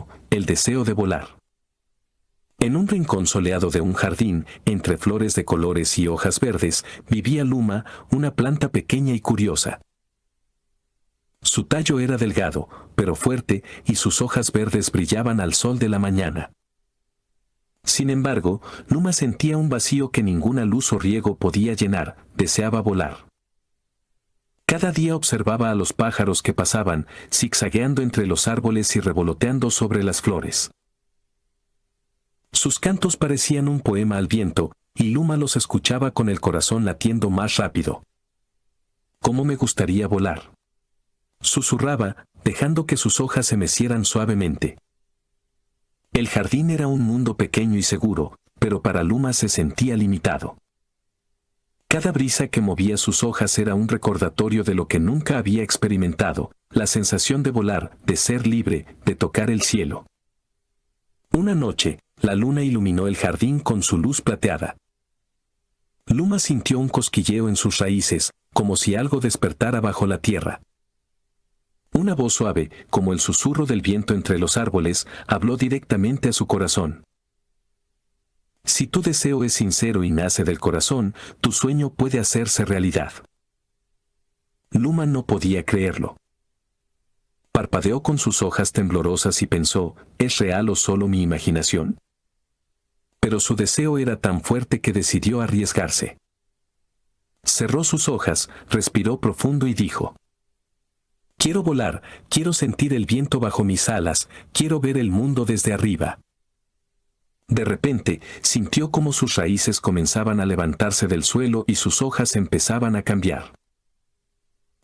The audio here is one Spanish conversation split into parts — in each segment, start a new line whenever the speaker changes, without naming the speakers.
1. El deseo de volar. En un rincón soleado de un jardín, entre flores de colores y hojas verdes, vivía Luma, una planta pequeña y curiosa. Su tallo era delgado, pero fuerte, y sus hojas verdes brillaban al sol de la mañana. Sin embargo, Luma sentía un vacío que ninguna luz o riego podía llenar, deseaba volar. Cada día observaba a los pájaros que pasaban, zigzagueando entre los árboles y revoloteando sobre las flores. Sus cantos parecían un poema al viento, y Luma los escuchaba con el corazón latiendo más rápido. «¿Cómo me gustaría volar?», susurraba, dejando que sus hojas se mecieran suavemente. El jardín era un mundo pequeño y seguro, pero para Luma se sentía limitado. Cada brisa que movía sus hojas era un recordatorio de lo que nunca había experimentado, la sensación de volar, de ser libre, de tocar el cielo. Una noche, la luna iluminó el jardín con su luz plateada. Luma sintió un cosquilleo en sus raíces, como si algo despertara bajo la tierra. Una voz suave, como el susurro del viento entre los árboles, habló directamente a su corazón. Si tu deseo es sincero y nace del corazón, tu sueño puede hacerse realidad. Luma no podía creerlo. Parpadeó con sus hojas temblorosas y pensó, ¿es real o solo mi imaginación? Pero su deseo era tan fuerte que decidió arriesgarse. Cerró sus hojas, respiró profundo y dijo: «Quiero volar, quiero sentir el viento bajo mis alas, quiero ver el mundo desde arriba». De repente, sintió cómo sus raíces comenzaban a levantarse del suelo y sus hojas empezaban a cambiar.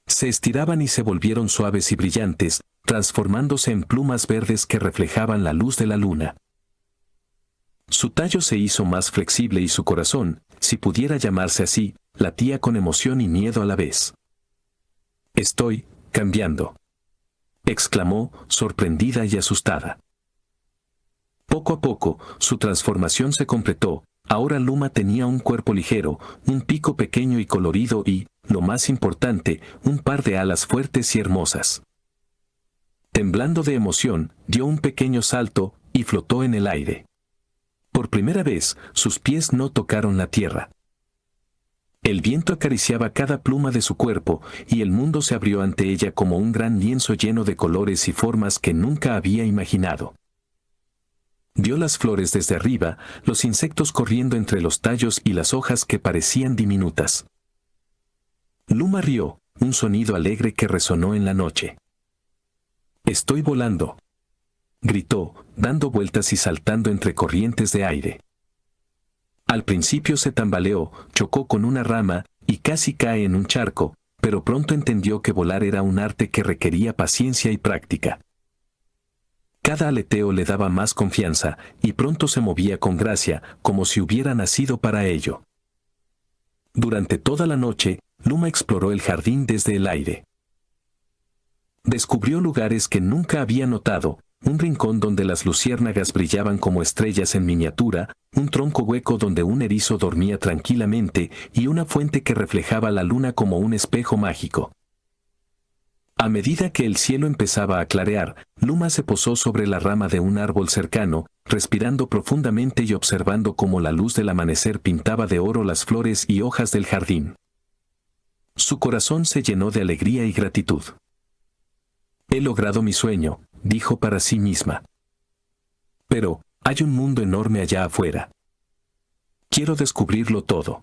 Se estiraban y se volvieron suaves y brillantes, transformándose en plumas verdes que reflejaban la luz de la luna. Su tallo se hizo más flexible y su corazón, si pudiera llamarse así, latía con emoción y miedo a la vez. «Estoy cambiando», exclamó, sorprendida y asustada. Poco a poco, su transformación se completó. Ahora Luma tenía un cuerpo ligero, un pico pequeño y colorido y, lo más importante, un par de alas fuertes y hermosas. Temblando de emoción, dio un pequeño salto y flotó en el aire. Por primera vez, sus pies no tocaron la tierra. El viento acariciaba cada pluma de su cuerpo, y el mundo se abrió ante ella como un gran lienzo lleno de colores y formas que nunca había imaginado. Vio las flores desde arriba, los insectos corriendo entre los tallos y las hojas que parecían diminutas. Luma rió, un sonido alegre que resonó en la noche. «Estoy volando», gritó, dando vueltas y saltando entre corrientes de aire. Al principio se tambaleó, chocó con una rama y casi cae en un charco, pero pronto entendió que volar era un arte que requería paciencia y práctica. Cada aleteo le daba más confianza, y pronto se movía con gracia, como si hubiera nacido para ello. Durante toda la noche, Luma exploró el jardín desde el aire. Descubrió lugares que nunca había notado, un rincón donde las luciérnagas brillaban como estrellas en miniatura, un tronco hueco donde un erizo dormía tranquilamente y una fuente que reflejaba la luna como un espejo mágico. A medida que el cielo empezaba a clarear, Luma se posó sobre la rama de un árbol cercano, respirando profundamente y observando cómo la luz del amanecer pintaba de oro las flores y hojas del jardín. Su corazón se llenó de alegría y gratitud. «He logrado mi sueño», dijo para sí misma. «Pero hay un mundo enorme allá afuera. Quiero descubrirlo todo».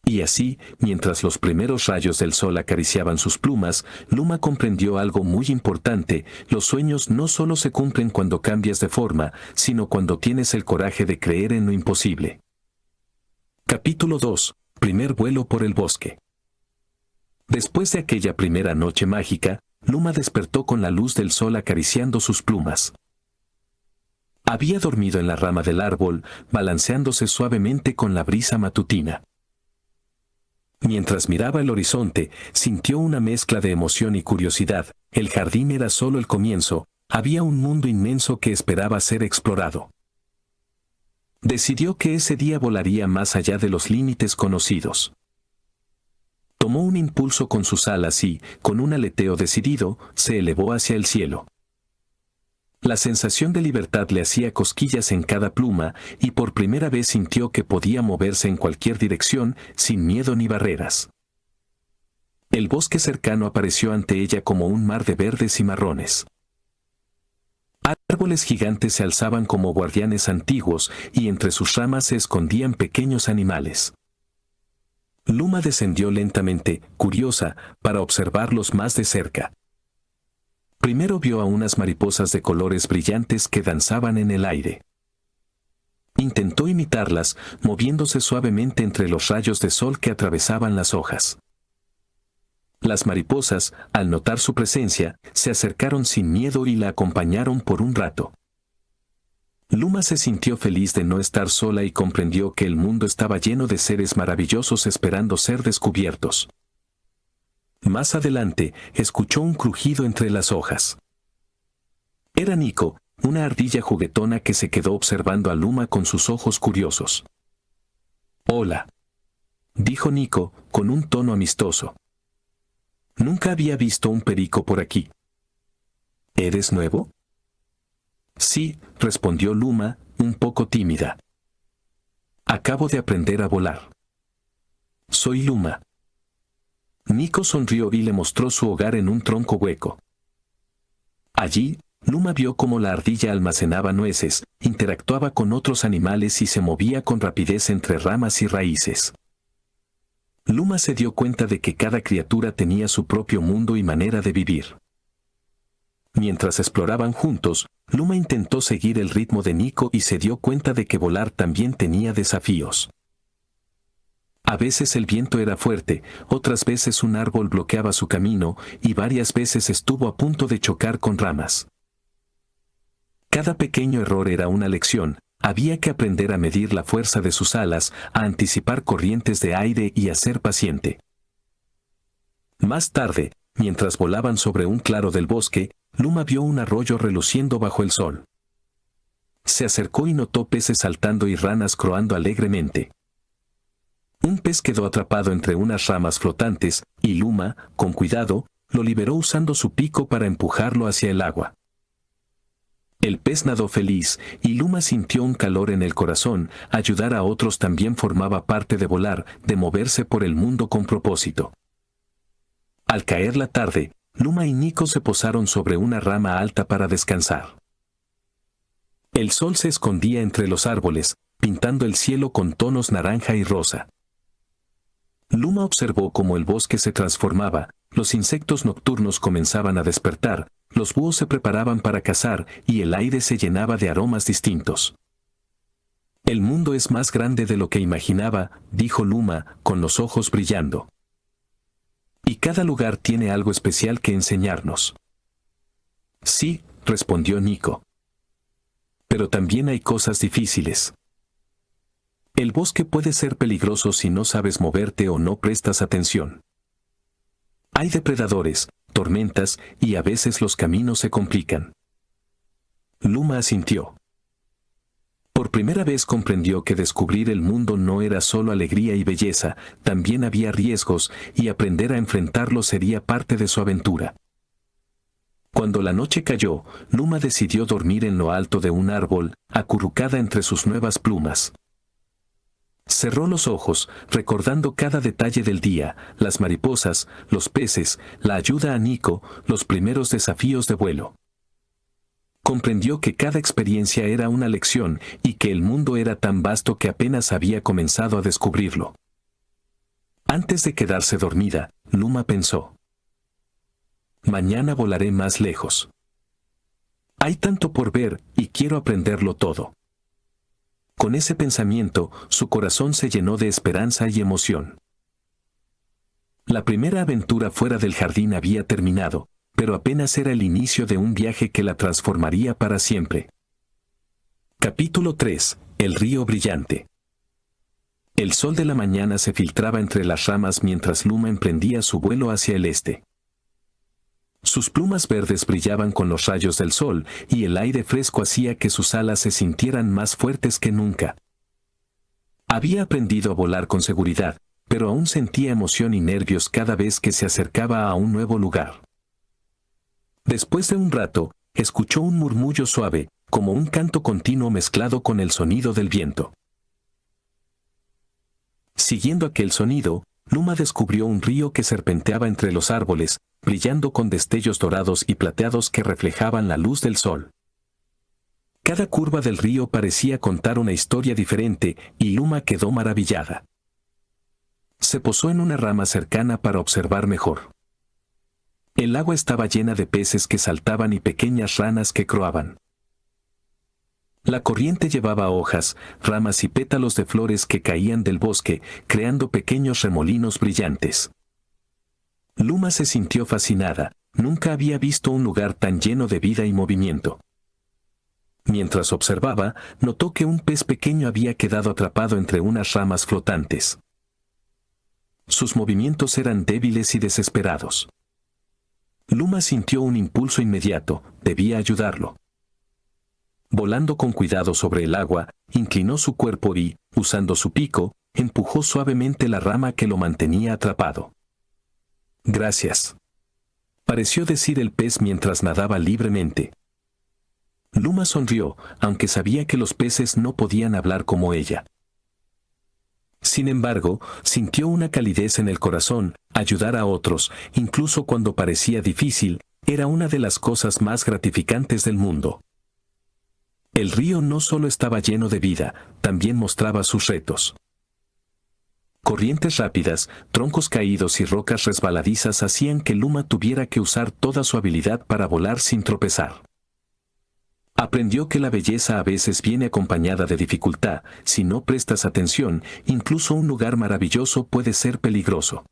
Y así, mientras los primeros rayos del sol acariciaban sus plumas, Luma comprendió algo muy importante: los sueños no solo se cumplen cuando cambias de forma, sino cuando tienes el coraje de creer en lo imposible. Capítulo 2. Primer vuelo por el bosque. Después de aquella primera noche mágica, Luma despertó con la luz del sol acariciando sus plumas. Había dormido en la rama del árbol, balanceándose suavemente con la brisa matutina. Mientras miraba el horizonte, sintió una mezcla de emoción y curiosidad. El jardín era solo el comienzo, había un mundo inmenso que esperaba ser explorado. Decidió que ese día volaría más allá de los límites conocidos. Tomó un impulso con sus alas y, con un aleteo decidido, se elevó hacia el cielo. La sensación de libertad le hacía cosquillas en cada pluma y por primera vez sintió que podía moverse en cualquier dirección sin miedo ni barreras. El bosque cercano apareció ante ella como un mar de verdes y marrones. Árboles gigantes se alzaban como guardianes antiguos y entre sus ramas se escondían pequeños animales. Luma descendió lentamente, curiosa, para observarlos más de cerca. Primero vio a unas mariposas de colores brillantes que danzaban en el aire. Intentó imitarlas, moviéndose suavemente entre los rayos de sol que atravesaban las hojas. Las mariposas, al notar su presencia, se acercaron sin miedo y la acompañaron por un rato. Luma se sintió feliz de no estar sola y comprendió que el mundo estaba lleno de seres maravillosos esperando ser descubiertos. Más adelante, escuchó un crujido entre las hojas. Era Nico, una ardilla juguetona que se quedó observando a Luma con sus ojos curiosos. «Hola», dijo Nico, con un tono amistoso. «Nunca había visto un perico por aquí». «¿Eres nuevo?» «Sí», respondió Luma, un poco tímida. «Acabo de aprender a volar». «Soy Luma». Nico sonrió y le mostró su hogar en un tronco hueco. Allí, Luma vio cómo la ardilla almacenaba nueces, interactuaba con otros animales y se movía con rapidez entre ramas y raíces. Luma se dio cuenta de que cada criatura tenía su propio mundo y manera de vivir. Mientras exploraban juntos, Luma intentó seguir el ritmo de Nico y se dio cuenta de que volar también tenía desafíos. A veces el viento era fuerte, otras veces un árbol bloqueaba su camino y varias veces estuvo a punto de chocar con ramas. Cada pequeño error era una lección, había que aprender a medir la fuerza de sus alas, a anticipar corrientes de aire y a ser paciente. Más tarde, mientras volaban sobre un claro del bosque, Luma vio un arroyo reluciendo bajo el sol. Se acercó y notó peces saltando y ranas croando alegremente. Un pez quedó atrapado entre unas ramas flotantes, y Luma, con cuidado, lo liberó usando su pico para empujarlo hacia el agua. El pez nadó feliz, y Luma sintió un calor en el corazón. Ayudar a otros también formaba parte de volar, de moverse por el mundo con propósito. Al caer la tarde, Luma y Nico se posaron sobre una rama alta para descansar. El sol se escondía entre los árboles, pintando el cielo con tonos naranja y rosa. Luma observó cómo el bosque se transformaba, los insectos nocturnos comenzaban a despertar, los búhos se preparaban para cazar y el aire se llenaba de aromas distintos. «El mundo es más grande de lo que imaginaba», dijo Luma, con los ojos brillando. «Y cada lugar tiene algo especial que enseñarnos». «Sí», respondió Nico. «Pero también hay cosas difíciles». El bosque puede ser peligroso si no sabes moverte o no prestas atención. Hay depredadores, tormentas y a veces los caminos se complican. Luma asintió. Por primera vez comprendió que descubrir el mundo no era solo alegría y belleza, también había riesgos y aprender a enfrentarlos sería parte de su aventura. Cuando la noche cayó, Luma decidió dormir en lo alto de un árbol, acurrucada entre sus nuevas plumas. Cerró los ojos, recordando cada detalle del día, las mariposas, los peces, la ayuda a Nico, los primeros desafíos de vuelo. Comprendió que cada experiencia era una lección y que el mundo era tan vasto que apenas había comenzado a descubrirlo. Antes de quedarse dormida, Luma pensó: «Mañana volaré más lejos. Hay tanto por ver y quiero aprenderlo todo». Con ese pensamiento, su corazón se llenó de esperanza y emoción. La primera aventura fuera del jardín había terminado, pero apenas era el inicio de un viaje que la transformaría para siempre. Capítulo 3. El río brillante. El sol de la mañana se filtraba entre las ramas mientras Luma emprendía su vuelo hacia el este. Sus plumas verdes brillaban con los rayos del sol, y el aire fresco hacía que sus alas se sintieran más fuertes que nunca. Había aprendido a volar con seguridad, pero aún sentía emoción y nervios cada vez que se acercaba a un nuevo lugar. Después de un rato, escuchó un murmullo suave, como un canto continuo mezclado con el sonido del viento. Siguiendo aquel sonido, Luma descubrió un río que serpenteaba entre los árboles, brillando con destellos dorados y plateados que reflejaban la luz del sol. Cada curva del río parecía contar una historia diferente, y Luma quedó maravillada. Se posó en una rama cercana para observar mejor. El agua estaba llena de peces que saltaban y pequeñas ranas que croaban. La corriente llevaba hojas, ramas y pétalos de flores que caían del bosque, creando pequeños remolinos brillantes. Luma se sintió fascinada, nunca había visto un lugar tan lleno de vida y movimiento. Mientras observaba, notó que un pez pequeño había quedado atrapado entre unas ramas flotantes. Sus movimientos eran débiles y desesperados. Luma sintió un impulso inmediato, debía ayudarlo. Volando con cuidado sobre el agua, inclinó su cuerpo y, usando su pico, empujó suavemente la rama que lo mantenía atrapado. «Gracias», pareció decir el pez mientras nadaba libremente. Luma sonrió, aunque sabía que los peces no podían hablar como ella. Sin embargo, sintió una calidez en el corazón. Ayudar a otros, incluso cuando parecía difícil, era una de las cosas más gratificantes del mundo. El río no solo estaba lleno de vida, también mostraba sus retos. Corrientes rápidas, troncos caídos y rocas resbaladizas hacían que Luma tuviera que usar toda su habilidad para volar sin tropezar. Aprendió que la belleza a veces viene acompañada de dificultad. Si no prestas atención, incluso un lugar maravilloso puede ser peligroso.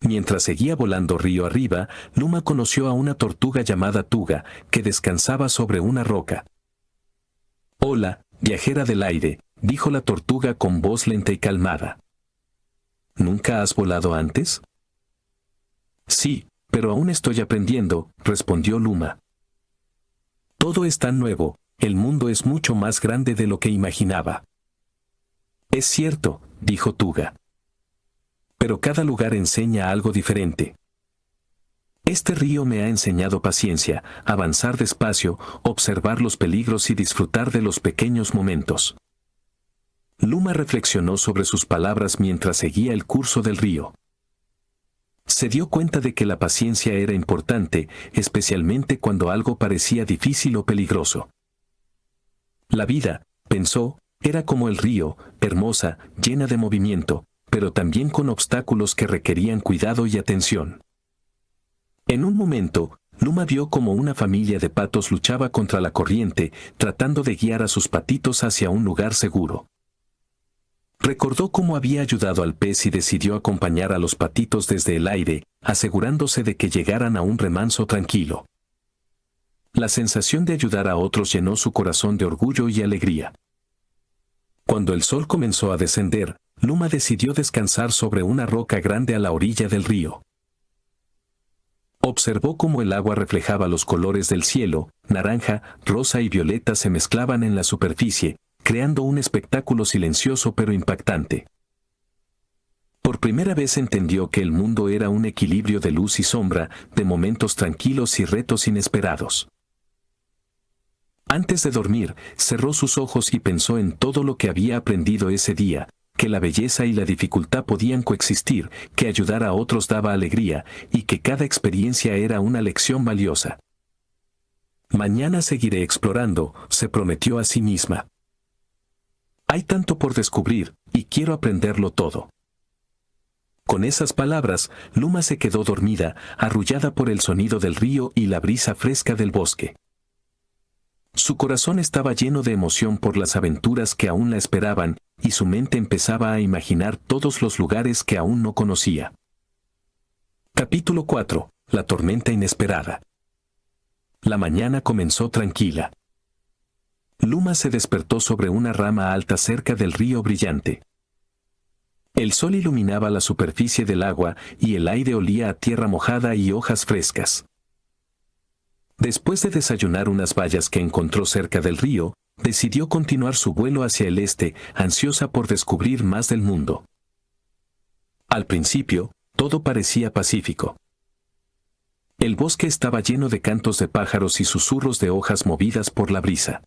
Mientras seguía volando río arriba, Luma conoció a una tortuga llamada Tuga, que descansaba sobre una roca. «Hola, viajera del aire», dijo la tortuga con voz lenta y calmada. «¿Nunca has volado antes?» «Sí, pero aún estoy aprendiendo», respondió Luma. «Todo es tan nuevo, el mundo es mucho más grande de lo que imaginaba». «Es cierto», dijo Tuga. «Pero cada lugar enseña algo diferente. Este río me ha enseñado paciencia, avanzar despacio, observar los peligros y disfrutar de los pequeños momentos». Luma reflexionó sobre sus palabras mientras seguía el curso del río. Se dio cuenta de que la paciencia era importante, especialmente cuando algo parecía difícil o peligroso. La vida, pensó, era como el río, hermosa, llena de movimiento, pero también con obstáculos que requerían cuidado y atención. En un momento, Luma vio como una familia de patos luchaba contra la corriente, tratando de guiar a sus patitos hacia un lugar seguro. Recordó cómo había ayudado al pez y decidió acompañar a los patitos desde el aire, asegurándose de que llegaran a un remanso tranquilo. La sensación de ayudar a otros llenó su corazón de orgullo y alegría. Cuando el sol comenzó a descender, Luma decidió descansar sobre una roca grande a la orilla del río. Observó cómo el agua reflejaba los colores del cielo, naranja, rosa y violeta se mezclaban en la superficie, creando un espectáculo silencioso pero impactante. Por primera vez entendió que el mundo era un equilibrio de luz y sombra, de momentos tranquilos y retos inesperados. Antes de dormir, cerró sus ojos y pensó en todo lo que había aprendido ese día, que la belleza y la dificultad podían coexistir, que ayudar a otros daba alegría, y que cada experiencia era una lección valiosa. «Mañana seguiré explorando», se prometió a sí misma. «Hay tanto por descubrir, y quiero aprenderlo todo». Con esas palabras, Luma se quedó dormida, arrullada por el sonido del río y la brisa fresca del bosque. Su corazón estaba lleno de emoción por las aventuras que aún la esperaban, y su mente empezaba a imaginar todos los lugares que aún no conocía. Capítulo 4. La tormenta inesperada. La mañana comenzó tranquila. Luma se despertó sobre una rama alta cerca del río brillante. El sol iluminaba la superficie del agua y el aire olía a tierra mojada y hojas frescas. Después de desayunar unas bayas que encontró cerca del río, decidió continuar su vuelo hacia el este, ansiosa por descubrir más del mundo. Al principio, todo parecía pacífico. El bosque estaba lleno de cantos de pájaros y susurros de hojas movidas por la brisa.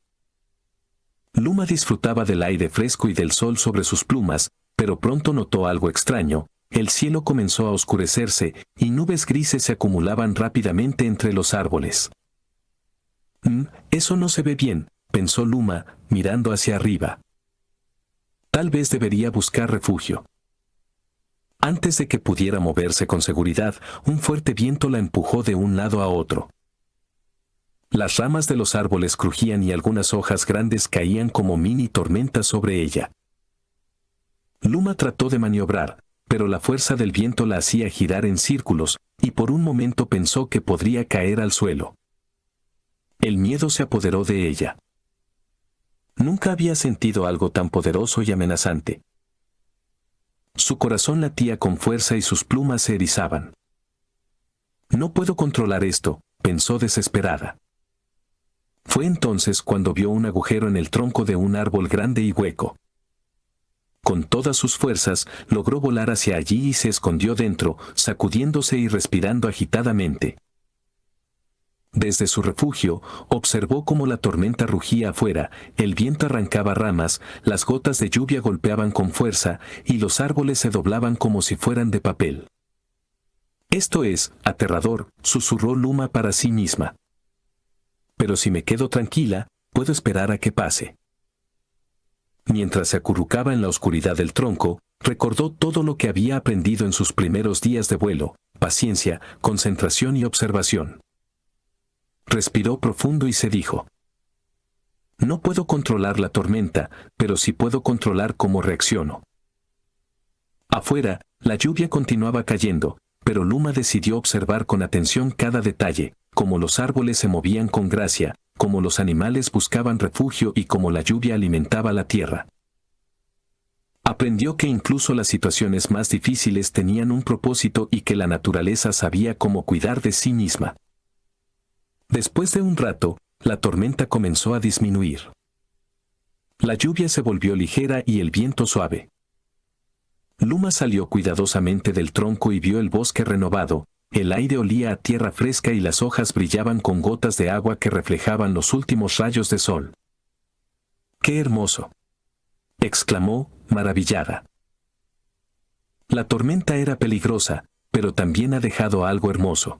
Luma disfrutaba del aire fresco y del sol sobre sus plumas, pero pronto notó algo extraño. El cielo comenzó a oscurecerse y nubes grises se acumulaban rápidamente entre los árboles. Eso no se ve bien, pensó Luma, mirando hacia arriba. Tal vez debería buscar refugio. Antes de que pudiera moverse con seguridad, un fuerte viento la empujó de un lado a otro. Las ramas de los árboles crujían y algunas hojas grandes caían como mini tormentas sobre ella. Luma trató de maniobrar, pero la fuerza del viento la hacía girar en círculos, y por un momento pensó que podría caer al suelo. El miedo se apoderó de ella. Nunca había sentido algo tan poderoso y amenazante. Su corazón latía con fuerza y sus plumas se erizaban. No puedo controlar esto, pensó desesperada. Fue entonces cuando vio un agujero en el tronco de un árbol grande y hueco. Con todas sus fuerzas, logró volar hacia allí y se escondió dentro, sacudiéndose y respirando agitadamente. Desde su refugio, observó cómo la tormenta rugía afuera, el viento arrancaba ramas, las gotas de lluvia golpeaban con fuerza, y los árboles se doblaban como si fueran de papel. Esto es aterrador, susurró Luma para sí misma. Pero si me quedo tranquila, puedo esperar a que pase. Mientras se acurrucaba en la oscuridad del tronco, recordó todo lo que había aprendido en sus primeros días de vuelo: paciencia, concentración y observación. Respiró profundo y se dijo: no puedo controlar la tormenta, pero sí puedo controlar cómo reacciono. Afuera, la lluvia continuaba cayendo, pero Luma decidió observar con atención cada detalle, cómo los árboles se movían con gracia, cómo los animales buscaban refugio y cómo la lluvia alimentaba la tierra. Aprendió que incluso las situaciones más difíciles tenían un propósito y que la naturaleza sabía cómo cuidar de sí misma. Después de un rato, la tormenta comenzó a disminuir. La lluvia se volvió ligera y el viento suave. Luma salió cuidadosamente del tronco y vio el bosque renovado. El aire olía a tierra fresca y las hojas brillaban con gotas de agua que reflejaban los últimos rayos de sol. ¡Qué hermoso!, exclamó, maravillada. La tormenta era peligrosa, pero también ha dejado algo hermoso.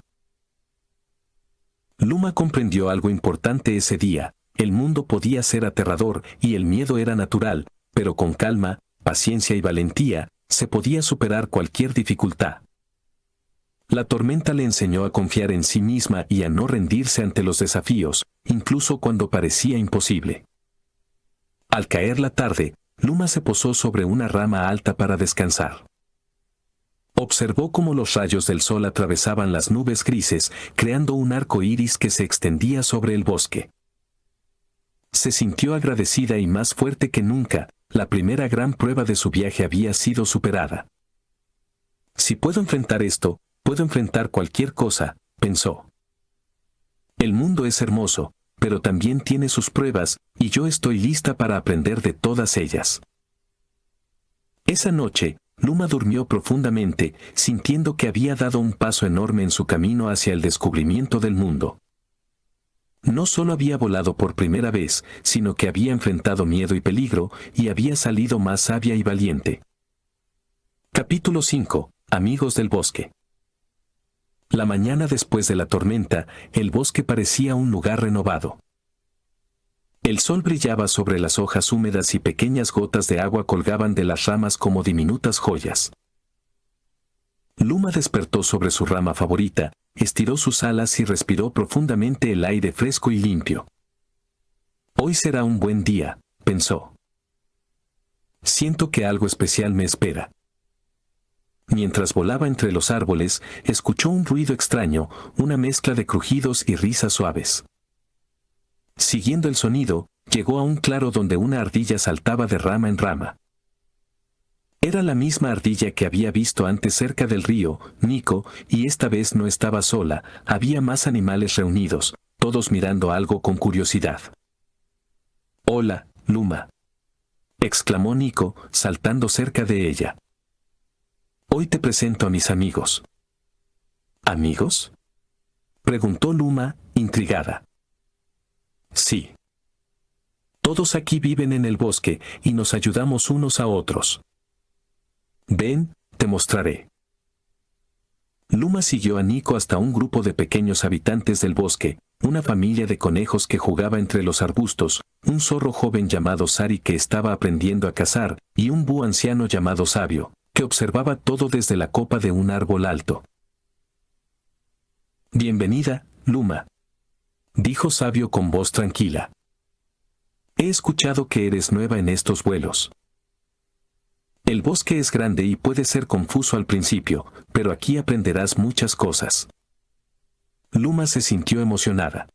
Luma comprendió algo importante ese día: el mundo podía ser aterrador y el miedo era natural, pero con calma, paciencia y valentía, se podía superar cualquier dificultad. La tormenta le enseñó a confiar en sí misma y a no rendirse ante los desafíos, incluso cuando parecía imposible. Al caer la tarde, Luma se posó sobre una rama alta para descansar. Observó cómo los rayos del sol atravesaban las nubes grises, creando un arco iris que se extendía sobre el bosque. Se sintió agradecida y más fuerte que nunca. La primera gran prueba de su viaje había sido superada. Si puedo enfrentar esto, puedo enfrentar cualquier cosa, pensó. El mundo es hermoso, pero también tiene sus pruebas, y yo estoy lista para aprender de todas ellas. Esa noche, Luma durmió profundamente, sintiendo que había dado un paso enorme en su camino hacia el descubrimiento del mundo. No solo había volado por primera vez, sino que había enfrentado miedo y peligro, y había salido más sabia y valiente. Capítulo 5. Amigos del bosque. La mañana después de la tormenta, el bosque parecía un lugar renovado. El sol brillaba sobre las hojas húmedas y pequeñas gotas de agua colgaban de las ramas como diminutas joyas. Luma despertó sobre su rama favorita, estiró sus alas y respiró profundamente el aire fresco y limpio. Hoy será un buen día, pensó. Siento que algo especial me espera. Mientras volaba entre los árboles, escuchó un ruido extraño, una mezcla de crujidos y risas suaves. Siguiendo el sonido, llegó a un claro donde una ardilla saltaba de rama en rama. Era la misma ardilla que había visto antes cerca del río, Nico, y esta vez no estaba sola, había más animales reunidos, todos mirando algo con curiosidad. «Hola, Luma», exclamó Nico, saltando cerca de ella. «Hoy te presento a mis amigos». «¿Amigos?», Preguntó Luma, intrigada. Sí. Todos aquí viven en el bosque y nos ayudamos unos a otros. Ven, te mostraré. Luma siguió a Nico hasta un grupo de pequeños habitantes del bosque, una familia de conejos que jugaba entre los arbustos, un zorro joven llamado Sari que estaba aprendiendo a cazar, y un búho anciano llamado Sabio, que observaba todo desde la copa de un árbol alto. Bienvenida, Luma, dijo Sabio con voz tranquila. He escuchado que eres nueva en estos vuelos. El bosque es grande y puede ser confuso al principio, pero aquí aprenderás muchas cosas. Luma se sintió emocionada.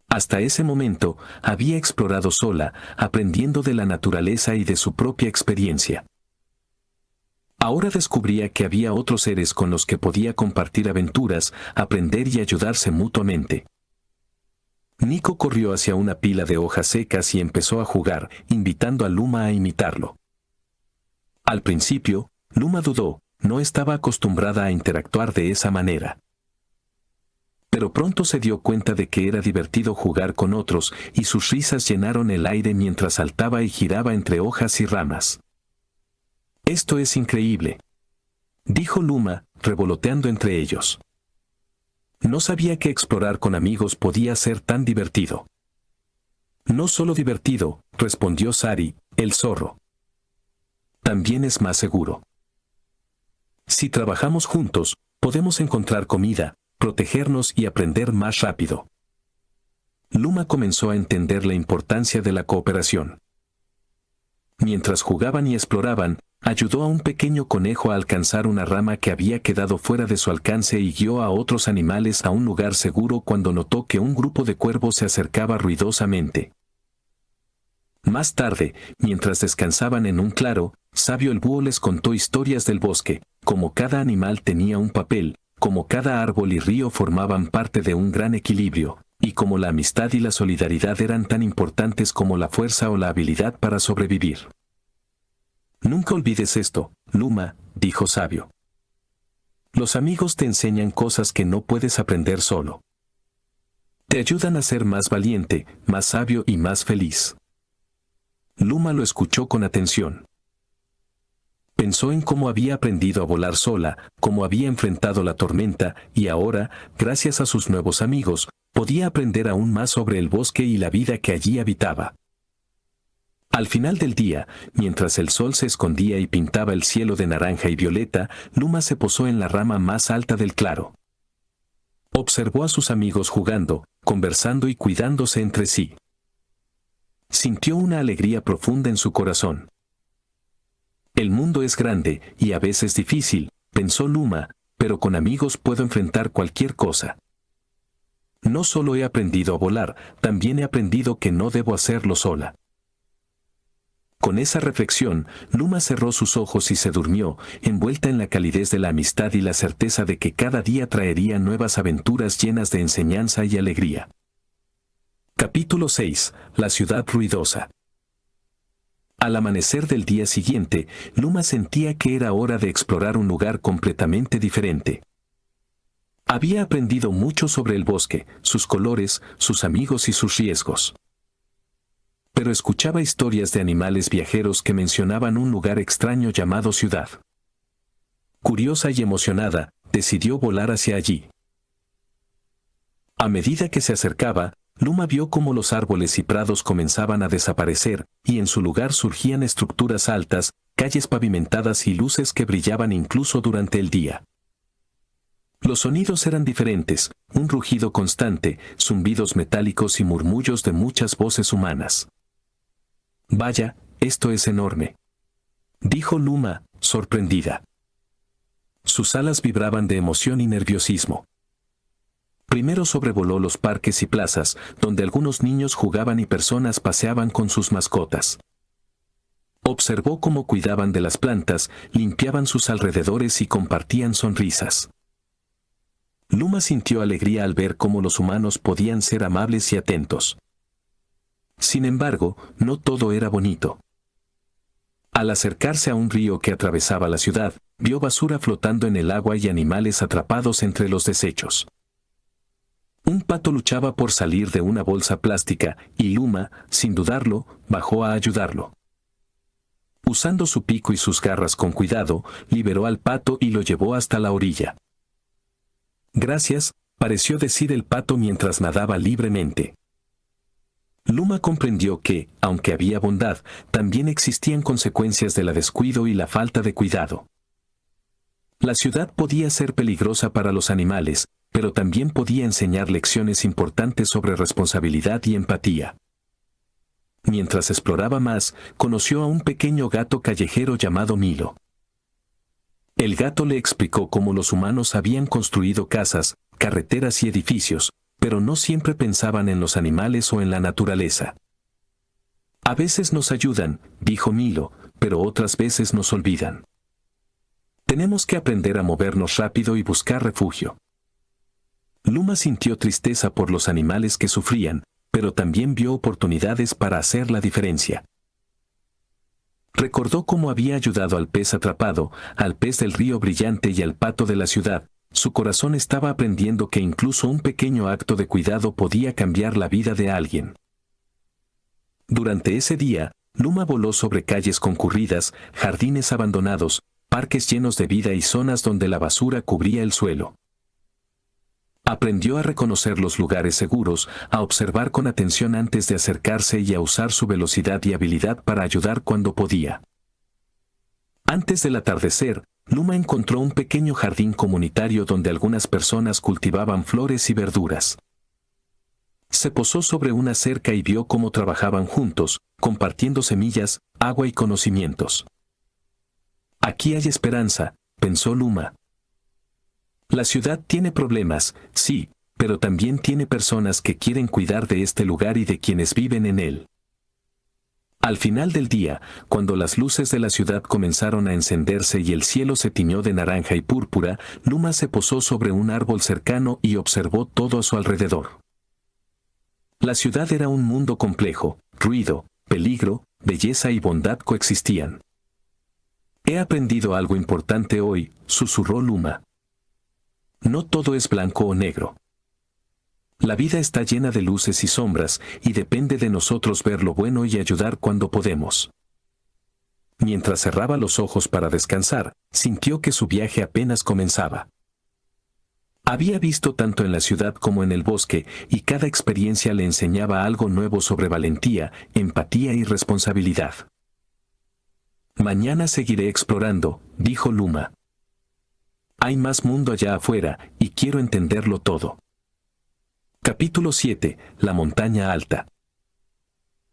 Hasta ese momento, había explorado sola, aprendiendo de la naturaleza y de su propia experiencia. Ahora descubría que había otros seres con los que podía compartir aventuras, aprender y ayudarse mutuamente. Nico corrió hacia una pila de hojas secas y empezó a jugar, invitando a Luma a imitarlo. Al principio, Luma dudó, no estaba acostumbrada a interactuar de esa manera. Pero pronto se dio cuenta de que era divertido jugar con otros y sus risas llenaron el aire mientras saltaba y giraba entre hojas y ramas. Esto es increíble, dijo Luma, revoloteando entre ellos. No sabía que explorar con amigos podía ser tan divertido. No solo divertido, respondió Sari, el zorro. También es más seguro. Si trabajamos juntos, podemos encontrar comida, protegernos y aprender más rápido. Luma comenzó a entender la importancia de la cooperación. Mientras jugaban y exploraban, ayudó a un pequeño conejo a alcanzar una rama que había quedado fuera de su alcance y guió a otros animales a un lugar seguro cuando notó que un grupo de cuervos se acercaba ruidosamente. Más tarde, mientras descansaban en un claro, Sabio el búho les contó historias del bosque, como cada animal tenía un papel, como cada árbol y río formaban parte de un gran equilibrio, y como la amistad y la solidaridad eran tan importantes como la fuerza o la habilidad para sobrevivir. Nunca olvides esto, Luma, dijo Sabio. Los amigos te enseñan cosas que no puedes aprender solo. Te ayudan a ser más valiente, más sabio y más feliz. Luma lo escuchó con atención. Pensó en cómo había aprendido a volar sola, cómo había enfrentado la tormenta, y ahora, gracias a sus nuevos amigos, podía aprender aún más sobre el bosque y la vida que allí habitaba. Al final del día, mientras el sol se escondía y pintaba el cielo de naranja y violeta, Luma se posó en la rama más alta del claro. Observó a sus amigos jugando, conversando y cuidándose entre sí. Sintió una alegría profunda en su corazón. El mundo es grande y a veces difícil, pensó Luma, pero con amigos puedo enfrentar cualquier cosa. No solo he aprendido a volar, también he aprendido que no debo hacerlo sola. Con esa reflexión, Luma cerró sus ojos y se durmió, envuelta en la calidez de la amistad y la certeza de que cada día traería nuevas aventuras llenas de enseñanza y alegría. Capítulo 6. La ciudad ruidosa. Al amanecer del día siguiente, Luma sentía que era hora de explorar un lugar completamente diferente. Había aprendido mucho sobre el bosque, sus colores, sus amigos y sus riesgos. Pero escuchaba historias de animales viajeros que mencionaban un lugar extraño llamado ciudad. Curiosa y emocionada, decidió volar hacia allí. A medida que se acercaba, Luma vio cómo los árboles y prados comenzaban a desaparecer, y en su lugar surgían estructuras altas, calles pavimentadas y luces que brillaban incluso durante el día. Los sonidos eran diferentes, un rugido constante, zumbidos metálicos y murmullos de muchas voces humanas. Vaya, esto es enorme, dijo Luma, sorprendida. Sus alas vibraban de emoción y nerviosismo. Primero sobrevoló los parques y plazas, donde algunos niños jugaban y personas paseaban con sus mascotas. Observó cómo cuidaban de las plantas, limpiaban sus alrededores y compartían sonrisas. Luma sintió alegría al ver cómo los humanos podían ser amables y atentos. Sin embargo, no todo era bonito. Al acercarse a un río que atravesaba la ciudad, vio basura flotando en el agua y animales atrapados entre los desechos. Un pato luchaba por salir de una bolsa plástica, y Luma, sin dudarlo, bajó a ayudarlo. Usando su pico y sus garras con cuidado, liberó al pato y lo llevó hasta la orilla. Gracias, pareció decir el pato mientras nadaba libremente. Luma comprendió que, aunque había bondad, también existían consecuencias de la descuido y la falta de cuidado. La ciudad podía ser peligrosa para los animales, pero también podía enseñar lecciones importantes sobre responsabilidad y empatía. Mientras exploraba más, conoció a un pequeño gato callejero llamado Milo. El gato le explicó cómo los humanos habían construido casas, carreteras y edificios, pero no siempre pensaban en los animales o en la naturaleza. A veces nos ayudan, dijo Milo, pero otras veces nos olvidan. Tenemos que aprender a movernos rápido y buscar refugio. Luma sintió tristeza por los animales que sufrían, pero también vio oportunidades para hacer la diferencia. Recordó cómo había ayudado al pez atrapado, al pez del río brillante y al pato de la ciudad. Su corazón estaba aprendiendo que incluso un pequeño acto de cuidado podía cambiar la vida de alguien. Durante ese día, Luma voló sobre calles concurridas, jardines abandonados, parques llenos de vida y zonas donde la basura cubría el suelo. Aprendió a reconocer los lugares seguros, a observar con atención antes de acercarse y a usar su velocidad y habilidad para ayudar cuando podía. Antes del atardecer, Luma encontró un pequeño jardín comunitario donde algunas personas cultivaban flores y verduras. Se posó sobre una cerca y vio cómo trabajaban juntos, compartiendo semillas, agua y conocimientos. Aquí hay esperanza, pensó Luma. La ciudad tiene problemas, sí, pero también tiene personas que quieren cuidar de este lugar y de quienes viven en él. Al final del día, cuando las luces de la ciudad comenzaron a encenderse y el cielo se tiñó de naranja y púrpura, Luma se posó sobre un árbol cercano y observó todo a su alrededor. La ciudad era un mundo complejo, ruido, peligro, belleza y bondad coexistían. He aprendido algo importante hoy, susurró Luma. No todo es blanco o negro. La vida está llena de luces y sombras, y depende de nosotros ver lo bueno y ayudar cuando podemos. Mientras cerraba los ojos para descansar, sintió que su viaje apenas comenzaba. Había visto tanto en la ciudad como en el bosque, y cada experiencia le enseñaba algo nuevo sobre valentía, empatía y responsabilidad. Mañana seguiré explorando, dijo Luma. Hay más mundo allá afuera, y quiero entenderlo todo. Capítulo 7. La montaña alta.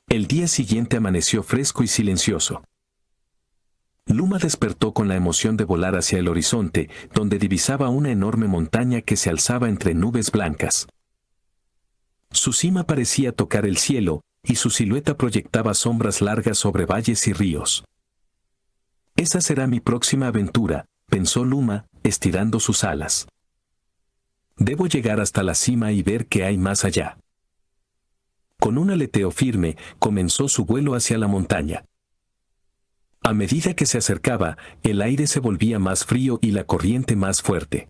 El día siguiente amaneció fresco y silencioso. Luma despertó con la emoción de volar hacia el horizonte, donde divisaba una enorme montaña que se alzaba entre nubes blancas. Su cima parecía tocar el cielo, y su silueta proyectaba sombras largas sobre valles y ríos. Esa será mi próxima aventura, pensó Luma, estirando sus alas. Debo llegar hasta la cima y ver qué hay más allá. Con un aleteo firme, comenzó su vuelo hacia la montaña. A medida que se acercaba, el aire se volvía más frío y la corriente más fuerte.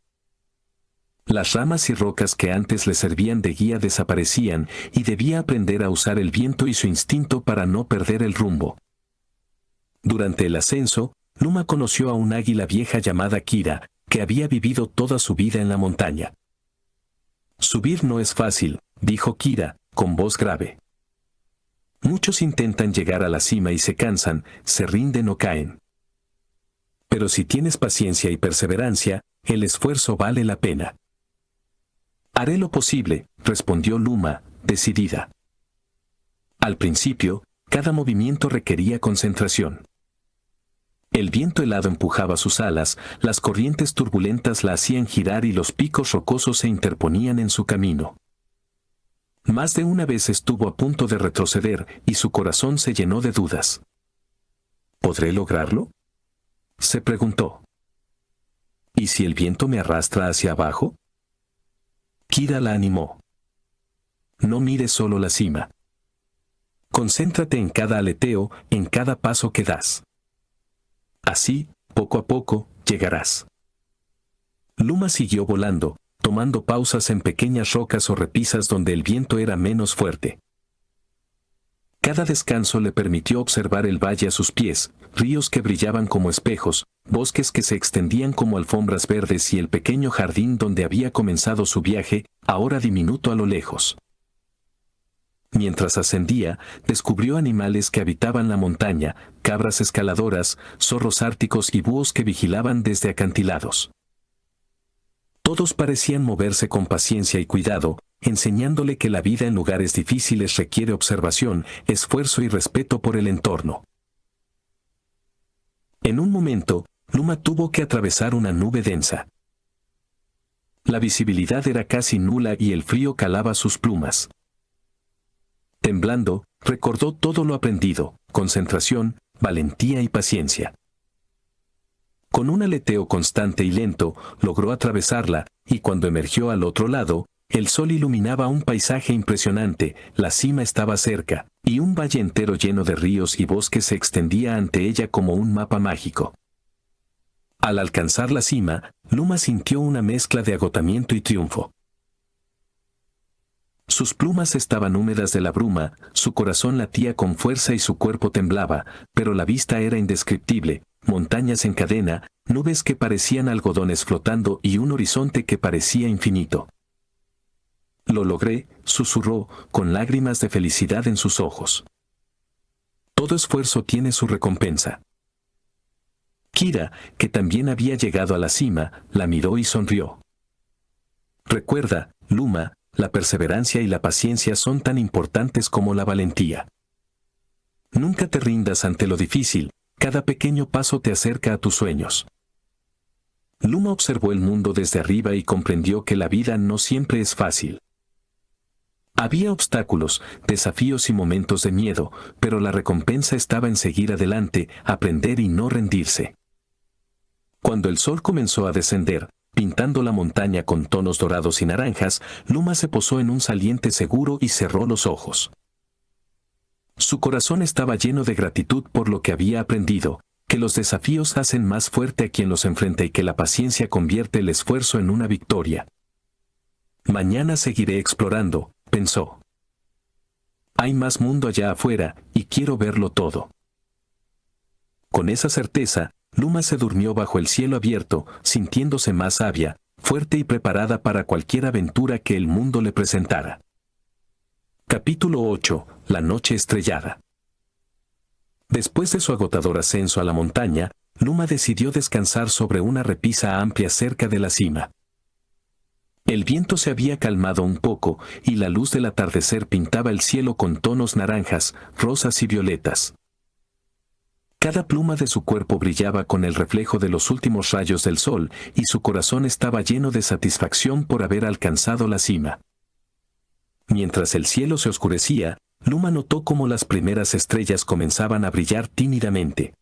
Las ramas y rocas que antes le servían de guía desaparecían, y debía aprender a usar el viento y su instinto para no perder el rumbo. Durante el ascenso, Luma conoció a un águila vieja llamada Kira, que había vivido toda su vida en la montaña. Subir no es fácil, dijo Kira, con voz grave. Muchos intentan llegar a la cima y se cansan, se rinden o caen. Pero si tienes paciencia y perseverancia, el esfuerzo vale la pena. Haré lo posible, respondió Luma, decidida. Al principio, cada movimiento requería concentración. El viento helado empujaba sus alas, las corrientes turbulentas la hacían girar y los picos rocosos se interponían en su camino. Más de una vez estuvo a punto de retroceder y su corazón se llenó de dudas. ¿Podré lograrlo?, se preguntó. ¿Y si el viento me arrastra hacia abajo? Kira la animó. No mires solo la cima. Concéntrate en cada aleteo, en cada paso que das. Así, poco a poco, llegarás. Luma siguió volando, tomando pausas en pequeñas rocas o repisas donde el viento era menos fuerte. Cada descanso le permitió observar el valle a sus pies, ríos que brillaban como espejos, bosques que se extendían como alfombras verdes y el pequeño jardín donde había comenzado su viaje, ahora diminuto a lo lejos. Mientras ascendía, descubrió animales que habitaban la montaña, cabras escaladoras, zorros árticos y búhos que vigilaban desde acantilados. Todos parecían moverse con paciencia y cuidado, enseñándole que la vida en lugares difíciles requiere observación, esfuerzo y respeto por el entorno. En un momento, Luma tuvo que atravesar una nube densa. La visibilidad era casi nula y el frío calaba sus plumas. Temblando, recordó todo lo aprendido, concentración, valentía y paciencia. Con un aleteo constante y lento, logró atravesarla, y cuando emergió al otro lado, el sol iluminaba un paisaje impresionante, la cima estaba cerca, y un valle entero lleno de ríos y bosques se extendía ante ella como un mapa mágico. Al alcanzar la cima, Luma sintió una mezcla de agotamiento y triunfo. Sus plumas estaban húmedas de la bruma, su corazón latía con fuerza y su cuerpo temblaba, pero la vista era indescriptible, montañas en cadena, nubes que parecían algodones flotando y un horizonte que parecía infinito. «Lo logré», susurró, con lágrimas de felicidad en sus ojos. Todo esfuerzo tiene su recompensa. Kira, que también había llegado a la cima, la miró y sonrió. «Recuerda, Luma, la perseverancia y la paciencia son tan importantes como la valentía. Nunca te rindas ante lo difícil, cada pequeño paso te acerca a tus sueños». Luma observó el mundo desde arriba y comprendió que la vida no siempre es fácil. Había obstáculos, desafíos y momentos de miedo, pero la recompensa estaba en seguir adelante, aprender y no rendirse. Cuando el sol comenzó a descender, pintando la montaña con tonos dorados y naranjas, Luma se posó en un saliente seguro y cerró los ojos. Su corazón estaba lleno de gratitud por lo que había aprendido, que los desafíos hacen más fuerte a quien los enfrenta y que la paciencia convierte el esfuerzo en una victoria. «Mañana seguiré explorando», pensó. «Hay más mundo allá afuera, y quiero verlo todo». Con esa certeza, Luma se durmió bajo el cielo abierto, sintiéndose más sabia, fuerte y preparada para cualquier aventura que el mundo le presentara. Capítulo 8. La noche estrellada. Después de su agotador ascenso a la montaña, Luma decidió descansar sobre una repisa amplia cerca de la cima. El viento se había calmado un poco, y la luz del atardecer pintaba el cielo con tonos naranjas, rosas y violetas. Cada pluma de su cuerpo brillaba con el reflejo de los últimos rayos del sol, y su corazón estaba lleno de satisfacción por haber alcanzado la cima. Mientras el cielo se oscurecía, Luma notó cómo las primeras estrellas comenzaban a brillar tímidamente.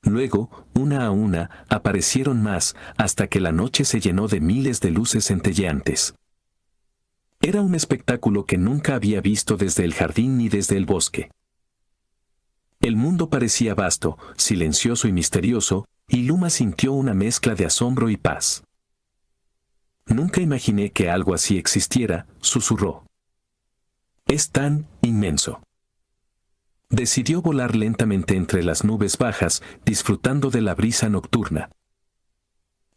Luego, una a una, aparecieron más, hasta que la noche se llenó de miles de luces centelleantes. Era un espectáculo que nunca había visto desde el jardín ni desde el bosque. El mundo parecía vasto, silencioso y misterioso, y Luma sintió una mezcla de asombro y paz. «Nunca imaginé que algo así existiera», susurró. «Es tan inmenso». Decidió volar lentamente entre las nubes bajas, disfrutando de la brisa nocturna.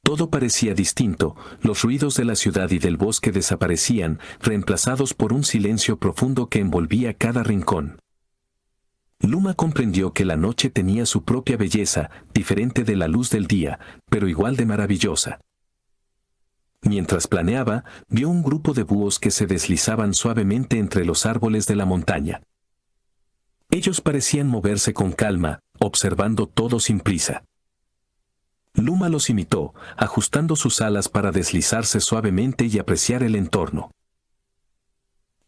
Todo parecía distinto, los ruidos de la ciudad y del bosque desaparecían, reemplazados por un silencio profundo que envolvía cada rincón. Luma comprendió que la noche tenía su propia belleza, diferente de la luz del día, pero igual de maravillosa. Mientras planeaba, vio un grupo de búhos que se deslizaban suavemente entre los árboles de la montaña. Ellos parecían moverse con calma, observando todo sin prisa. Luma los imitó, ajustando sus alas para deslizarse suavemente y apreciar el entorno.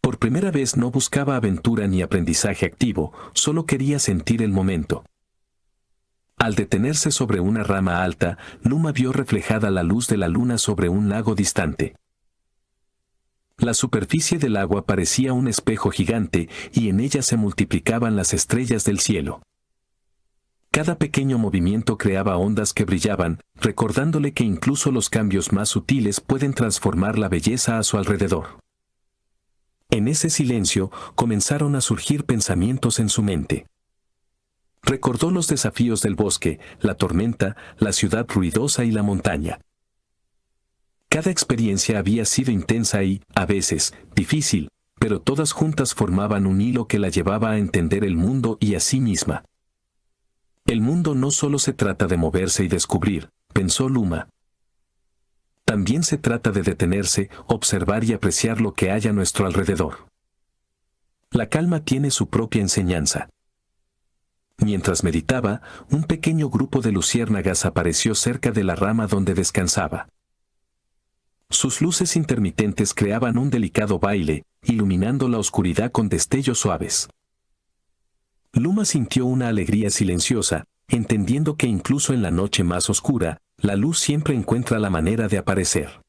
Por primera vez no buscaba aventura ni aprendizaje activo, solo quería sentir el momento. Al detenerse sobre una rama alta, Luma vio reflejada la luz de la luna sobre un lago distante. La superficie del agua parecía un espejo gigante y en ella se multiplicaban las estrellas del cielo. Cada pequeño movimiento creaba ondas que brillaban, recordándole que incluso los cambios más sutiles pueden transformar la belleza a su alrededor. En ese silencio comenzaron a surgir pensamientos en su mente. Recordó los desafíos del bosque, la tormenta, la ciudad ruidosa y la montaña. Cada experiencia había sido intensa y, a veces, difícil, pero todas juntas formaban un hilo que la llevaba a entender el mundo y a sí misma. El mundo no solo se trata de moverse y descubrir, pensó Luma. También se trata de detenerse, observar y apreciar lo que hay a nuestro alrededor. La calma tiene su propia enseñanza. Mientras meditaba, un pequeño grupo de luciérnagas apareció cerca de la rama donde descansaba. Sus luces intermitentes creaban un delicado baile, iluminando la oscuridad con destellos suaves. Luma sintió una alegría silenciosa, entendiendo que incluso en la noche más oscura, la luz siempre encuentra la manera de aparecer.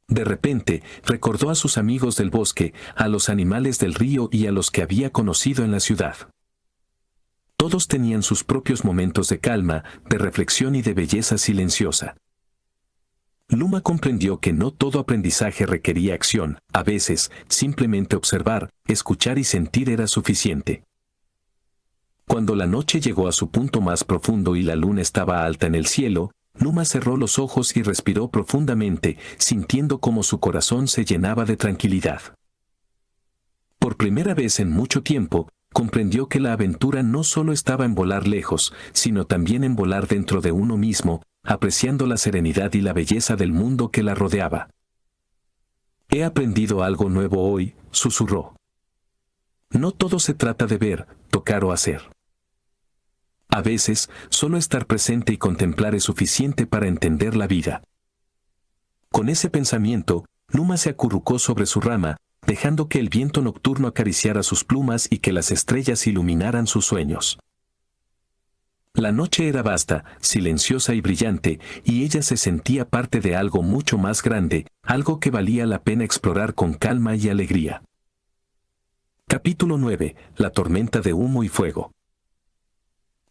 De repente, recordó a sus amigos del bosque, a los animales del río y a los que había conocido en la ciudad. Todos tenían sus propios momentos de calma, de reflexión y de belleza silenciosa. Luma comprendió que no todo aprendizaje requería acción, a veces, simplemente observar, escuchar y sentir era suficiente. Cuando la noche llegó a su punto más profundo y la luna estaba alta en el cielo, Luma cerró los ojos y respiró profundamente, sintiendo cómo su corazón se llenaba de tranquilidad. Por primera vez en mucho tiempo, comprendió que la aventura no solo estaba en volar lejos, sino también en volar dentro de uno mismo, apreciando la serenidad y la belleza del mundo que la rodeaba. He aprendido algo nuevo hoy, susurró. No todo se trata de ver, tocar o hacer. A veces, solo estar presente y contemplar es suficiente para entender la vida. Con ese pensamiento, Luma se acurrucó sobre su rama, dejando que el viento nocturno acariciara sus plumas y que las estrellas iluminaran sus sueños. La noche era vasta, silenciosa y brillante, y ella se sentía parte de algo mucho más grande, algo que valía la pena explorar con calma y alegría. Capítulo 9. La tormenta de humo y fuego.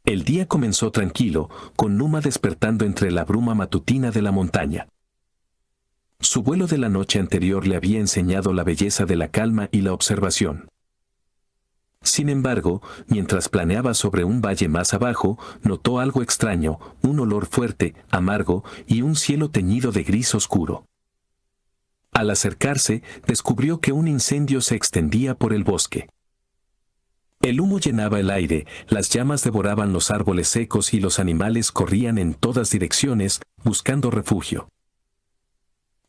El día comenzó tranquilo, con Luma despertando entre la bruma matutina de la montaña. Su vuelo de la noche anterior le había enseñado la belleza de la calma y la observación. Sin embargo, mientras planeaba sobre un valle más abajo, notó algo extraño, un olor fuerte, amargo, y un cielo teñido de gris oscuro. Al acercarse, descubrió que un incendio se extendía por el bosque. El humo llenaba el aire, las llamas devoraban los árboles secos y los animales corrían en todas direcciones, buscando refugio.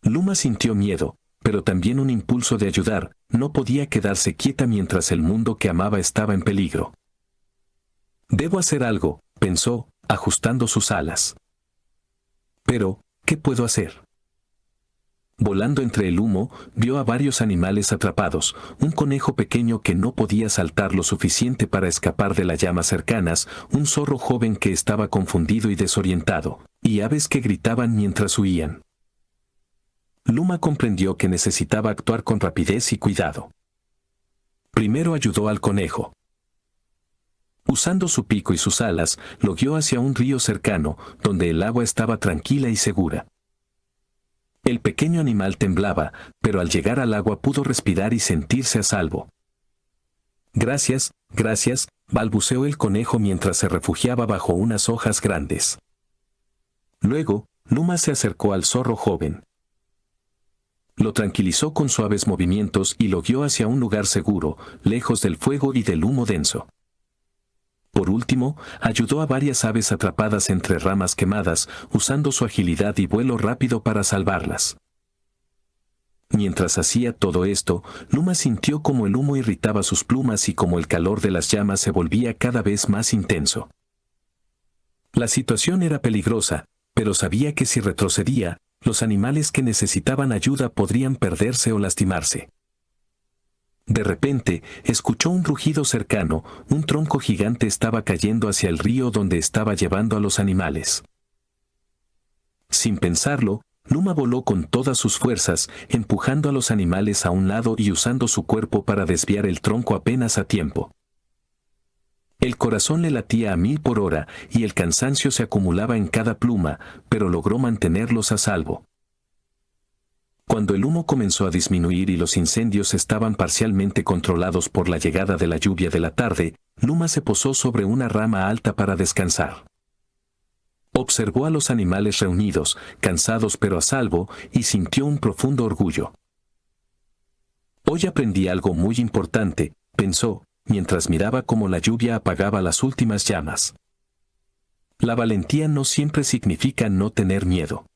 Luma sintió miedo, pero también un impulso de ayudar, no podía quedarse quieta mientras el mundo que amaba estaba en peligro. Debo hacer algo, pensó, ajustando sus alas. Pero, ¿qué puedo hacer? Volando entre el humo, vio a varios animales atrapados, un conejo pequeño que no podía saltar lo suficiente para escapar de las llamas cercanas, un zorro joven que estaba confundido y desorientado, y aves que gritaban mientras huían. Luma comprendió que necesitaba actuar con rapidez y cuidado. Primero ayudó al conejo. Usando su pico y sus alas, lo guió hacia un río cercano, donde el agua estaba tranquila y segura. El pequeño animal temblaba, pero al llegar al agua pudo respirar y sentirse a salvo. Gracias, gracias, balbuceó el conejo mientras se refugiaba bajo unas hojas grandes. Luego, Luma se acercó al zorro joven. Lo tranquilizó con suaves movimientos y lo guió hacia un lugar seguro, lejos del fuego y del humo denso. Por último, ayudó a varias aves atrapadas entre ramas quemadas, usando su agilidad y vuelo rápido para salvarlas. Mientras hacía todo esto, Luma sintió cómo el humo irritaba sus plumas y cómo el calor de las llamas se volvía cada vez más intenso. La situación era peligrosa, pero sabía que si retrocedía, los animales que necesitaban ayuda podrían perderse o lastimarse. De repente, escuchó un rugido cercano, un tronco gigante estaba cayendo hacia el río donde estaba llevando a los animales. Sin pensarlo, Luma voló con todas sus fuerzas, empujando a los animales a un lado y usando su cuerpo para desviar el tronco apenas a tiempo. El corazón le latía a 1000 por hora y el cansancio se acumulaba en cada pluma, pero logró mantenerlos a salvo. Cuando el humo comenzó a disminuir y los incendios estaban parcialmente controlados por la llegada de la lluvia de la tarde, Luma se posó sobre una rama alta para descansar. Observó a los animales reunidos, cansados pero a salvo, y sintió un profundo orgullo. Hoy aprendí algo muy importante, pensó, mientras miraba cómo la lluvia apagaba las últimas llamas. La valentía no siempre significa no tener miedo.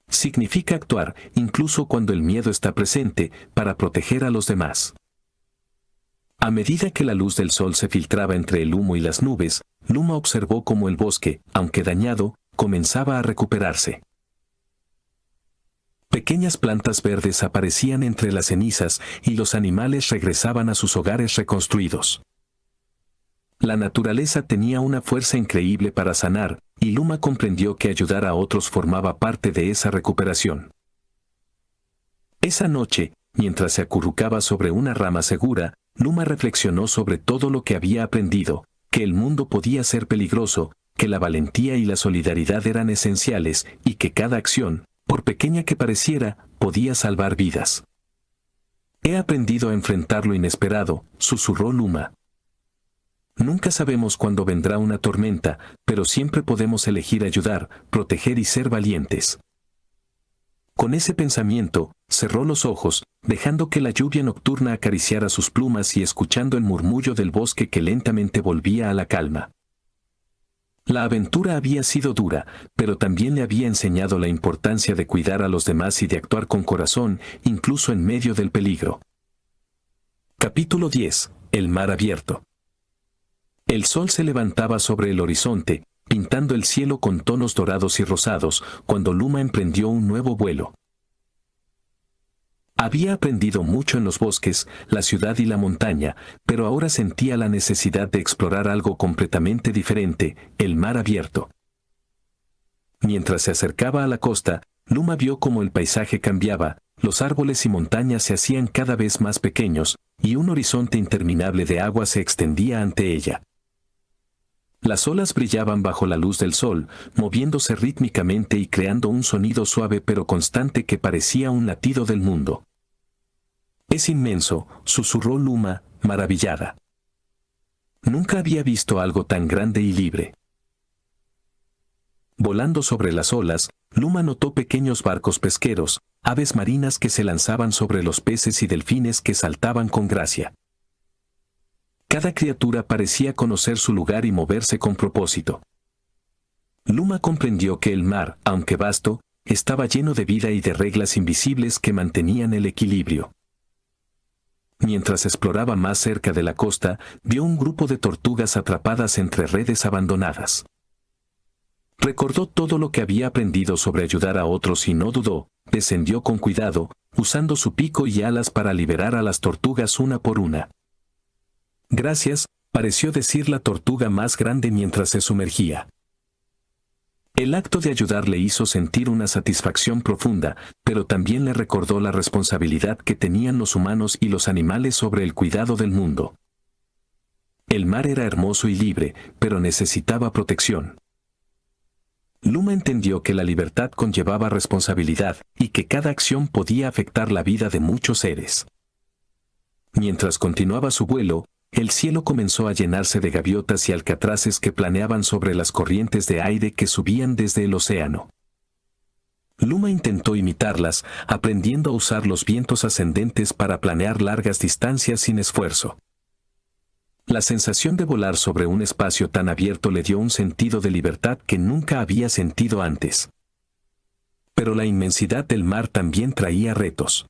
Significa actuar, incluso cuando el miedo está presente, para proteger a los demás. A medida que la luz del sol se filtraba entre el humo y las nubes, Luma observó cómo el bosque, aunque dañado, comenzaba a recuperarse. Pequeñas plantas verdes aparecían entre las cenizas y los animales regresaban a sus hogares reconstruidos. La naturaleza tenía una fuerza increíble para sanar, y Luma comprendió que ayudar a otros formaba parte de esa recuperación. Esa noche, mientras se acurrucaba sobre una rama segura, Luma reflexionó sobre todo lo que había aprendido, que el mundo podía ser peligroso, que la valentía y la solidaridad eran esenciales y que cada acción, por pequeña que pareciera, podía salvar vidas. He aprendido a enfrentar lo inesperado, susurró Luma. Nunca sabemos cuándo vendrá una tormenta, pero siempre podemos elegir ayudar, proteger y ser valientes. Con ese pensamiento, cerró los ojos, dejando que la lluvia nocturna acariciara sus plumas y escuchando el murmullo del bosque que lentamente volvía a la calma. La aventura había sido dura, pero también le había enseñado la importancia de cuidar a los demás y de actuar con corazón, incluso en medio del peligro. Capítulo 10. El mar abierto. El sol se levantaba sobre el horizonte, pintando el cielo con tonos dorados y rosados, cuando Luma emprendió un nuevo vuelo. Había aprendido mucho en los bosques, la ciudad y la montaña, pero ahora sentía la necesidad de explorar algo completamente diferente, el mar abierto. Mientras se acercaba a la costa, Luma vio cómo el paisaje cambiaba, los árboles y montañas se hacían cada vez más pequeños, y un horizonte interminable de agua se extendía ante ella. Las olas brillaban bajo la luz del sol, moviéndose rítmicamente y creando un sonido suave pero constante que parecía un latido del mundo. «Es inmenso», susurró Luma, maravillada. Nunca había visto algo tan grande y libre. Volando sobre las olas, Luma notó pequeños barcos pesqueros, aves marinas que se lanzaban sobre los peces y delfines que saltaban con gracia. Cada criatura parecía conocer su lugar y moverse con propósito. Luma comprendió que el mar, aunque vasto, estaba lleno de vida y de reglas invisibles que mantenían el equilibrio. Mientras exploraba más cerca de la costa, vio un grupo de tortugas atrapadas entre redes abandonadas. Recordó todo lo que había aprendido sobre ayudar a otros y no dudó, descendió con cuidado, usando su pico y alas para liberar a las tortugas una por una. «Gracias», pareció decir la tortuga más grande mientras se sumergía. El acto de ayudar le hizo sentir una satisfacción profunda, pero también le recordó la responsabilidad que tenían los humanos y los animales sobre el cuidado del mundo. El mar era hermoso y libre, pero necesitaba protección. Luma entendió que la libertad conllevaba responsabilidad y que cada acción podía afectar la vida de muchos seres. Mientras continuaba su vuelo, el cielo comenzó a llenarse de gaviotas y alcatraces que planeaban sobre las corrientes de aire que subían desde el océano. Luma intentó imitarlas, aprendiendo a usar los vientos ascendentes para planear largas distancias sin esfuerzo. La sensación de volar sobre un espacio tan abierto le dio un sentido de libertad que nunca había sentido antes. Pero la inmensidad del mar también traía retos.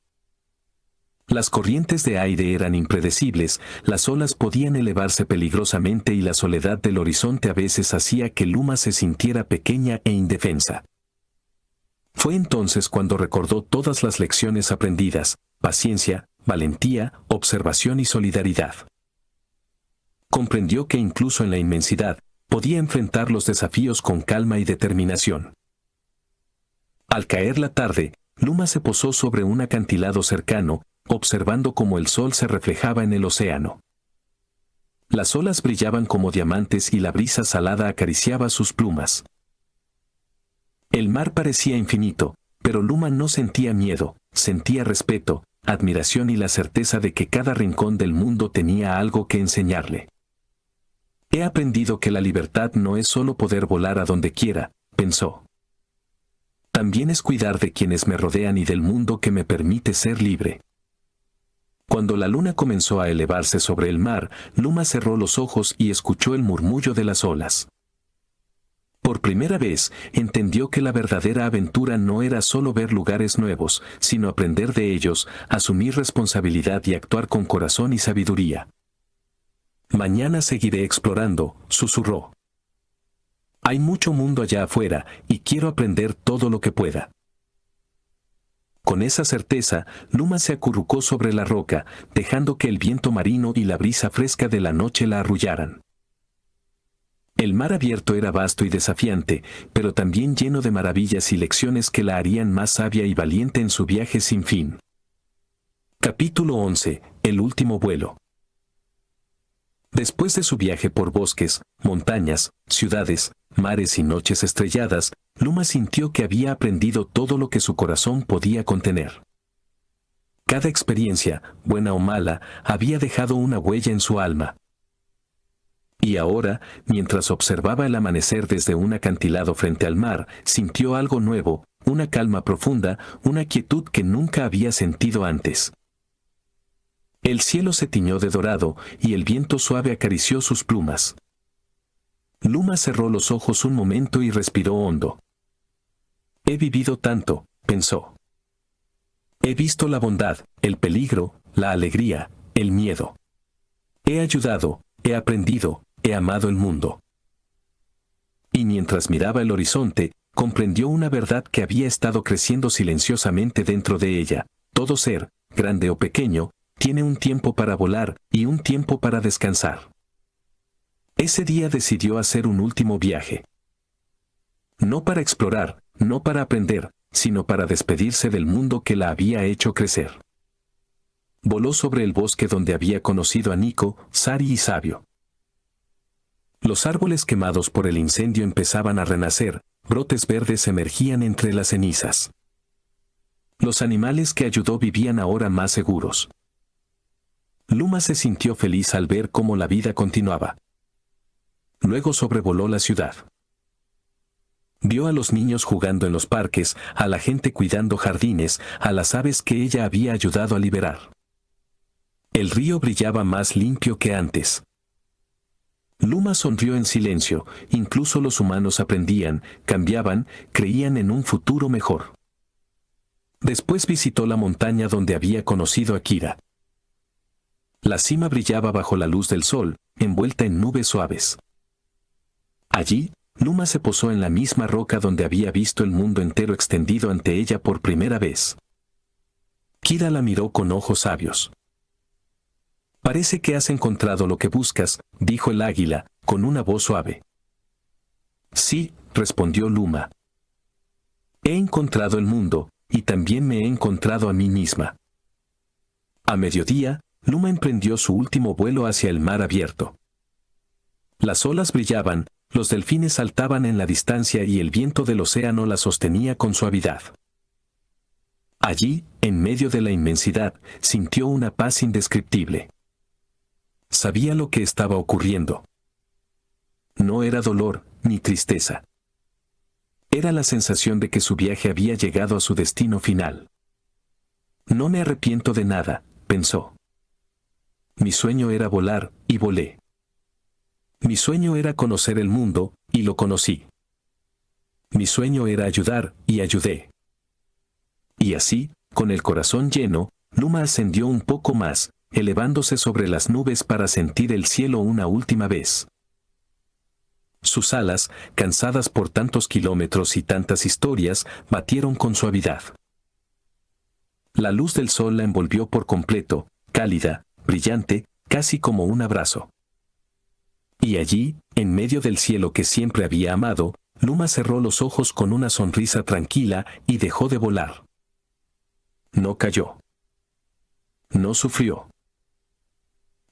Las corrientes de aire eran impredecibles, las olas podían elevarse peligrosamente y la soledad del horizonte a veces hacía que Luma se sintiera pequeña e indefensa. Fue entonces cuando recordó todas las lecciones aprendidas: paciencia, valentía, observación y solidaridad. Comprendió que incluso en la inmensidad, podía enfrentar los desafíos con calma y determinación. Al caer la tarde, Luma se posó sobre un acantilado cercano, observando cómo el sol se reflejaba en el océano. Las olas brillaban como diamantes y la brisa salada acariciaba sus plumas. El mar parecía infinito, pero Luma no sentía miedo, sentía respeto, admiración y la certeza de que cada rincón del mundo tenía algo que enseñarle. He aprendido que la libertad no es solo poder volar a donde quiera, pensó. También es cuidar de quienes me rodean y del mundo que me permite ser libre. Cuando la luna comenzó a elevarse sobre el mar, Luma cerró los ojos y escuchó el murmullo de las olas. Por primera vez, entendió que la verdadera aventura no era solo ver lugares nuevos, sino aprender de ellos, asumir responsabilidad y actuar con corazón y sabiduría. Mañana seguiré explorando, susurró. Hay mucho mundo allá afuera, y quiero aprender todo lo que pueda. Con esa certeza, Luma se acurrucó sobre la roca, dejando que el viento marino y la brisa fresca de la noche la arrullaran. El mar abierto era vasto y desafiante, pero también lleno de maravillas y lecciones que la harían más sabia y valiente en su viaje sin fin. Capítulo 11. El último vuelo. Después de su viaje por bosques, montañas, ciudades, mares y noches estrelladas, Luma sintió que había aprendido todo lo que su corazón podía contener. Cada experiencia, buena o mala, había dejado una huella en su alma. Y ahora, mientras observaba el amanecer desde un acantilado frente al mar, sintió algo nuevo, una calma profunda, una quietud que nunca había sentido antes. El cielo se tiñó de dorado y el viento suave acarició sus plumas. Luma cerró los ojos un momento y respiró hondo. He vivido tanto, pensó. He visto la bondad, el peligro, la alegría, el miedo. He ayudado, he aprendido, he amado el mundo. Y mientras miraba el horizonte, comprendió una verdad que había estado creciendo silenciosamente dentro de ella. Todo ser, grande o pequeño, tiene un tiempo para volar y un tiempo para descansar. Ese día decidió hacer un último viaje. No para explorar, no para aprender, sino para despedirse del mundo que la había hecho crecer. Voló sobre el bosque donde había conocido a Nico, Sari y Sabio. Los árboles quemados por el incendio empezaban a renacer, brotes verdes emergían entre las cenizas. Los animales que ayudó vivían ahora más seguros. Luma se sintió feliz al ver cómo la vida continuaba. Luego sobrevoló la ciudad. Vio a los niños jugando en los parques, a la gente cuidando jardines, a las aves que ella había ayudado a liberar. El río brillaba más limpio que antes. Luma sonrió en silencio, incluso los humanos aprendían, cambiaban, creían en un futuro mejor. Después visitó la montaña donde había conocido a Kira. La cima brillaba bajo la luz del sol, envuelta en nubes suaves. Allí, Luma se posó en la misma roca donde había visto el mundo entero extendido ante ella por primera vez. Kira la miró con ojos sabios. Parece que has encontrado lo que buscas, dijo el águila, con una voz suave. Sí, respondió Luma. He encontrado el mundo, y también me he encontrado a mí misma. A mediodía, Luma emprendió su último vuelo hacia el mar abierto. Las olas brillaban, los delfines saltaban en la distancia y el viento del océano la sostenía con suavidad. Allí, en medio de la inmensidad, sintió una paz indescriptible. Sabía lo que estaba ocurriendo. No era dolor, ni tristeza. Era la sensación de que su viaje había llegado a su destino final. No me arrepiento de nada, pensó. Mi sueño era volar, y volé. Mi sueño era conocer el mundo, y lo conocí. Mi sueño era ayudar, y ayudé. Y así, con el corazón lleno, Luma ascendió un poco más, elevándose sobre las nubes para sentir el cielo una última vez. Sus alas, cansadas por tantos kilómetros y tantas historias, batieron con suavidad. La luz del sol la envolvió por completo, cálida, brillante, casi como un abrazo. Y allí, en medio del cielo que siempre había amado, Luma cerró los ojos con una sonrisa tranquila y dejó de volar. No cayó. No sufrió.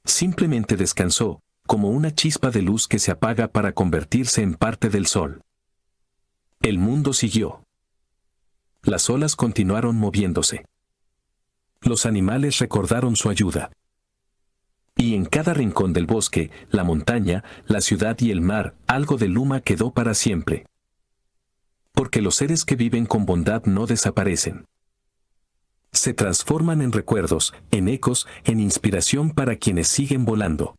Simplemente descansó, como una chispa de luz que se apaga para convertirse en parte del sol. El mundo siguió. Las olas continuaron moviéndose. Los animales recordaron su ayuda. Y en cada rincón del bosque, la montaña, la ciudad y el mar, algo de Luma quedó para siempre. Porque los seres que viven con bondad no desaparecen. Se transforman en recuerdos, en ecos, en inspiración para quienes siguen volando.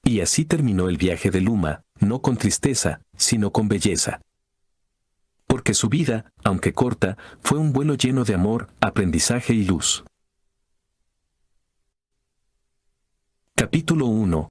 Y así terminó el viaje de Luma, no con tristeza, sino con belleza. Porque su vida, aunque corta, fue un vuelo lleno de amor, aprendizaje y luz. Capítulo 1.